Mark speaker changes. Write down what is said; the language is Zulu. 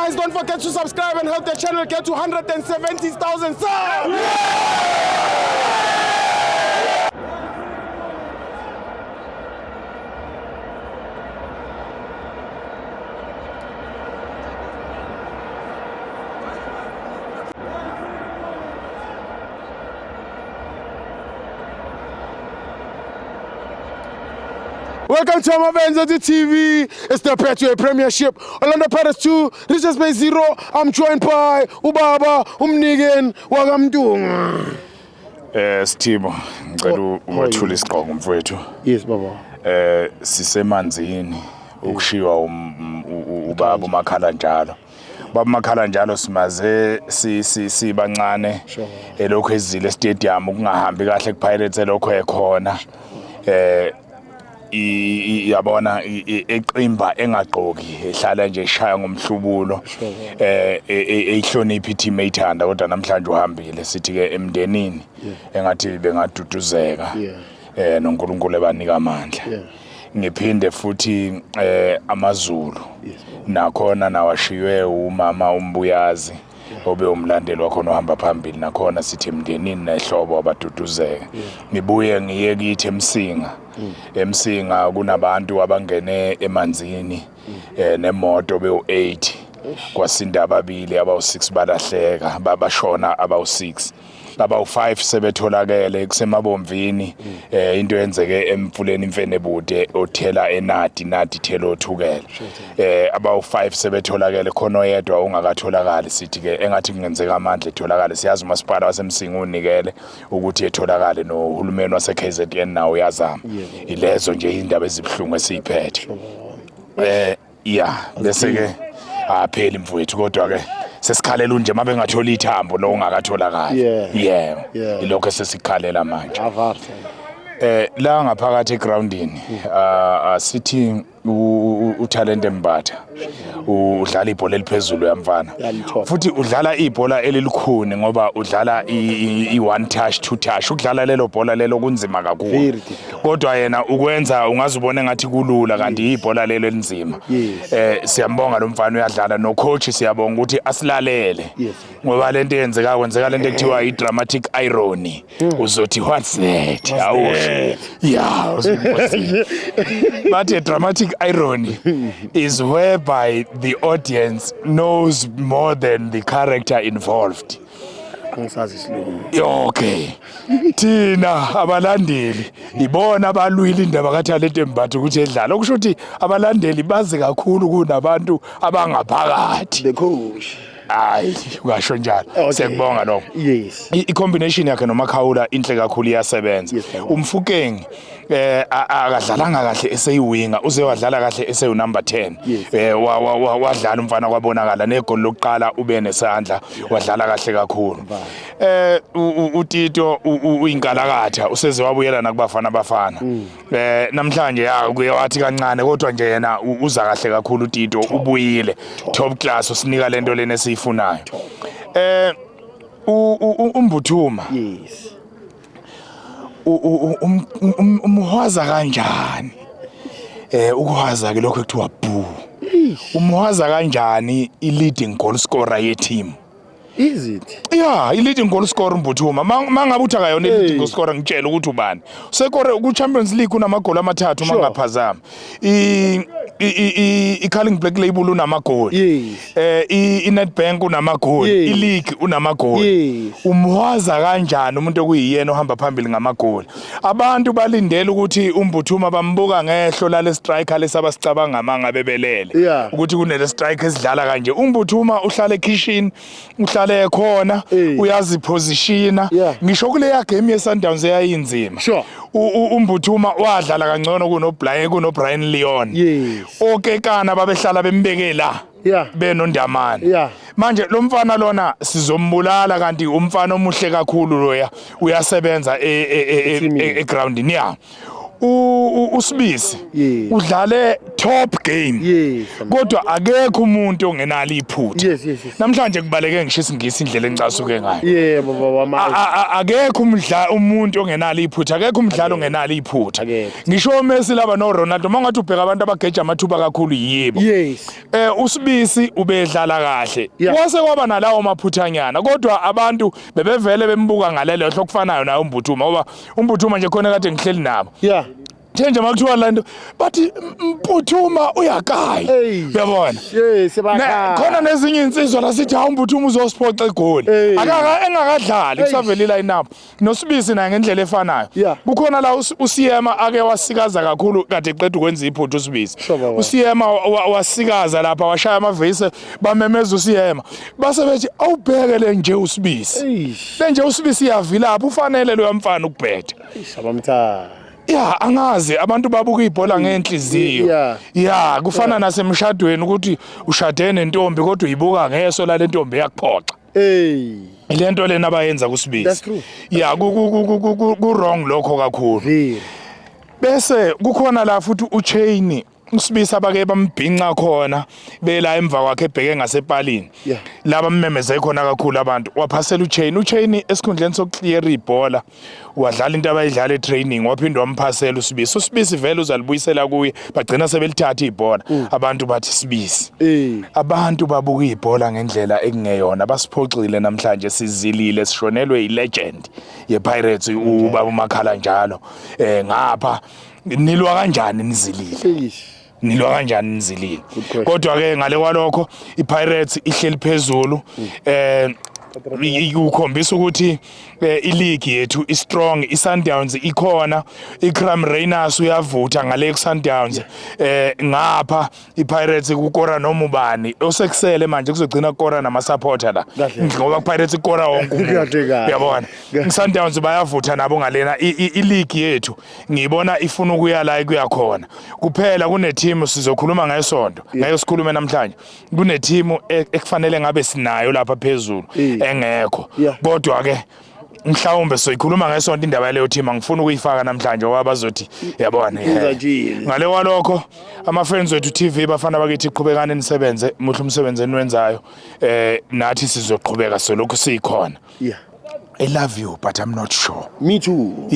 Speaker 1: guys, don't forget to subscribe and help the channel get to 170,000 subs. Welcome to Amavenza TV. It's the Petway Premiership. Orlando Pirates 2, Richards Bay 0. I'm joined by Ubaba, Umnigen, Wagamdunga.
Speaker 2: Sithibo, ngicela uwathule isiqongo mfowethu.
Speaker 1: Yes, baba.
Speaker 2: Sisemanzini ukushiwa ubaba umakhala njalo. Baba makhala njalo simaze sibancane elokho ezile stadium ukungahambi kahle kuPirates elokho ekhona. Yabona eqimba engaqoki ehlala nje eshaya ngomhlubulo eyihlonipha team ethanda kodwa namhlanje uhambile sithi ke emndenini engathi bengaduduzeka noNkulunkulu ebanika amandla ngiphinde futhi amaZulu nakhona nawashiywe umama umbuyazi obe umlandeli wakho ohamba phambili nakhona sithi emndenini nehlobo abaduduzeka ngibuye ngiye kithi eMsinga kunabantu abangene emanzini nemoto be8 kwasinda ababili abawu6 balahleka babashona abawu6 abawu5 sebetholakele kusemabomvini into yenzeke emfuleni imfenebude othela enadi thelo othukela abawu5 sebetholakele khona oyedwa ungakatholakali sithi ke engathi kungenzeka amandla etholakale siyazi umasipala waseMsinga unikele ukuthi etholakale nohulumeni waseKZN nawo uyazama ilezo nje indaba ezibhlungu esiphethe bese ke apheli mfowethu kodwa ke sesikhalela unje mabe ngathola ithambo lo ungakatholakala ilokho sesikhalela manje la ngaphakathi egroundini sithi utalent Mbatha udlala ibhola eliphezulu yamfana futhi udlala ibhola elilikhuni ngoba udlala i1 touch 2 touch udlala lelo bhola lelo kunzima kakhulu kodwa yena ukwenza ungazubona ngathi kulula kanti ibhola lelo elinzima siyambonga lo mfana uyadlala no coach siyabonga ukuthi asilalele ngoba lento yenzeka kwenzeka lento ekuthiwa i-dramatic irony uzothi what's that but a dramatic irony is whereby the audience knows more than the character involved. Okay. Thina abalandeli ibona abalwile indaba kaTalent Mbatha ukuthi edlala okusho ukuthi abalandeli bazi kakhulu kunabantu abangaphakathi.
Speaker 1: The coach.
Speaker 2: Hayi ukasho njalo siyakubonga lokho i-combination yakhe noMakhawula inhle kakhulu iyasebenza uMfukeng akadlalanga kahle eseyiwinga uze wadlala kahle eseyu number 10 wadlala umfana kwabonakala negoli lokuqala ube nesandla wadlala kahle kakhulu uTito uyinkalakatha useze wabuyela nakubafana abafana namhlanje kuyawathi kancane kodwa nje yena uza kahle kakhulu uTito ubuyile top class usinika lento lena esiyifunayo uMbuthuma umhwaza kanjani ukuhwaza ke lokho ekuthiwa boo umhwaza kanjani i-leading goal scorer ye team
Speaker 1: Is it?
Speaker 2: I-leading goal scorer Mbuthuma mangabe uthi akayona i-leading goal scorer ngitshela ukuthi ubani sekore ku-Champions League unamagoli amathathu mangaphazama i-Carling Black Label unamagoli i-Nedbank unamagoli i-league unamagoli umhwaza kanjani umuntu okuyiyena ohamba phambili ngamagoli abantu balindele ukuthi uMbuthuma bambuka ngehlo lale striker lesabasicabanga mangabe belele ukuthi kunele striker esidlala kanje uMbuthuma uhlala ekitchen uhlala ekhona uyazi positiona ngisho kuleya game yeSundowns eyayinzima uMbuthuma wadlala kangcono kunoBrian Leon okekana babehlala bembekela benondamane manje lo mfana lona sizombulala kanti umfana omuhle kakhulu loya uyasebenza egroundini uSibisi udlale top game.
Speaker 1: Yes.
Speaker 2: Kodwa akekho umuntu ongenalo iphutha.
Speaker 1: Yes.
Speaker 2: Namhlanje kubaleke ngisho isingisi indlela engicasuke ngayo.
Speaker 1: Yebo baba
Speaker 2: Akekho umuntu ongenalo iphutha, akekho umdlalo ongenalo iphutha. Ngisho uMessi laba no Ronaldo mangathi ubheka abantu abageja amathuba kakhulu yibo.
Speaker 1: Yes.
Speaker 2: Usibisi ubedlala kahle. Wase kwaba nalawo maphuthanyana kodwa abantu bebevele bembuka ngalelo hlokufanayo nayo uMbuthuma ngoba uMbuthuma nje khona kade ngihleli nabo.
Speaker 1: Yeah.
Speaker 2: Nje makuthiwa lento bathi Mputhuma uyakaya uyabona khona nezinye insizwa la sithi hawu Mputhuma uzosiphoxa igoli engakadlali kusavela line up noSibisi naye ngendlela efanayo kukhona la uSiyema ake wasikaza kakhulu kade eqeda ukwenza iphutha uSibisi uSiyema wasikaza lapha washaya amavese bamemeza uSiyema base bethi awubheke le nje uSibisi le nje uSibisi yavila lapha ufanele lo yamfana ukubhetha
Speaker 1: sabamtha
Speaker 2: angazi abantu babuka ibhola ngenhliziyo kufana nasemshadweni ukuthi ushade nentombi kodwa uyibuka ngeso la lentombi yakuphoxa ilento lena abayenza kuSibisi
Speaker 1: that's true
Speaker 2: ku wrong lokho kakhulu bese kukhona la futhi uChain uSibisi abake bambhinqa khona bela emva kwakhe ebheke ngasepalini laba mmemeze khona kakhulu abantu waphasela uChain esikhundleni sokclear ibhola wadlala into abayidlala etraining waphindwa wamphasela uSibisi vele uzalibuyisela kuye bagcina sebelithatha ibhola abantu bathi Sibisi abantu babuka ibhola ngendlela ekungeyona basiphoxile namhlanje sizilile sishonelwe ilegend yePirates ubaba uMakhala njalo ngapha nilwa kanjani nizilile nilwa kanjani nizilile kodwa ke ngale kwalokho iPirates ihleli phezulu ukhombisa ukuthi ileague yethu istrong iSundowns ikhona iCram Rainers uyavutha ngale kuSundowns ngapha iPirates kukora noma ubani osekusele manje kuzogcina ukora nama supporter la ngoba iPirates ikora wonke umuntu uyabona iSundowns bayavutha nabo ngalena ileague yethu ngibona ifuna ukuya la kuyakhona kuphela kune team sizokhuluma ngesonto ngeke sikhulume namhlanje kune team ekufanele ngabe sinayo lapha phezulu engekho kodwa ke mhlawumbe soyikhuluma ngesonto indaba leyo team angifuni ukuyifaka namhlanje ngoba bazothi yabona ngale kwalokho ama friends wethu TV bafana bakithi iqhubekane nisebenze muhle umsebenzi eniwenzayo nathi sizoqhubeka solokhu sikhona I love you but I'm not sure
Speaker 1: me too